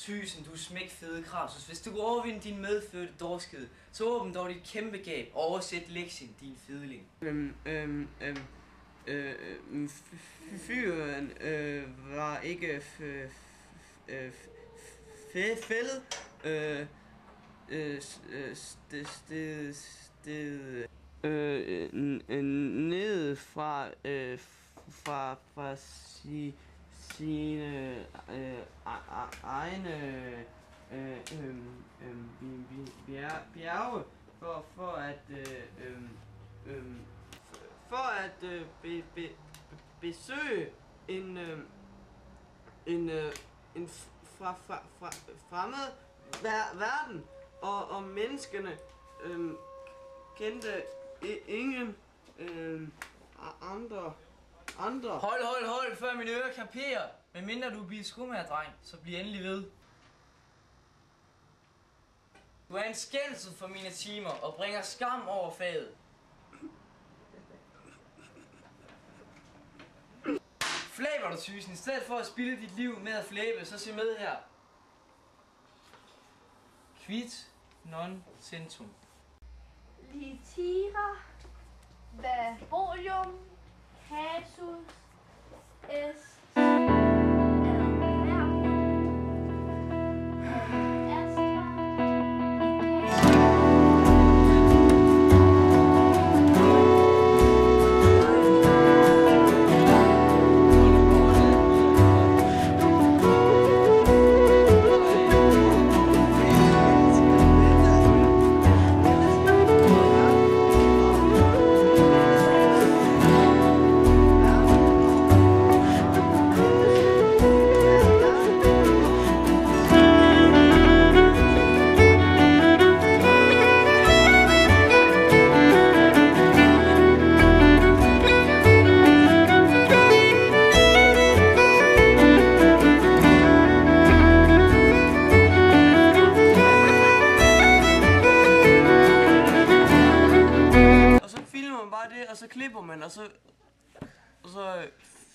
Thysen, du smækfede Krasus. Hvis du kunne overvinde din medfødte dårskede, så åbn dog dit kæmpe gab og oversæt lektien, din fedeling. Fyren var ikke fældet. Ned fra sine egne bjerge for at besøge en fremmed verden, og menneskene kendte ingen andre. Hold, før mine ører kaperer. Men mindre du bliver skumagerdreng, så bliv endelig ved. Du er en skændsel for mine timer og bringer skam over faget. Flæber du, Thysen, i stedet for at spilde dit liv med at flæbe, så se med her. Quid non centum. Litera verbolium casus est det, og så klipper man, og så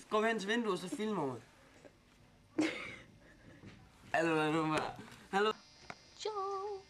går vi hen til vinduet, og så filmer man. Hallo, hvad nu var? Hallo. Ciao.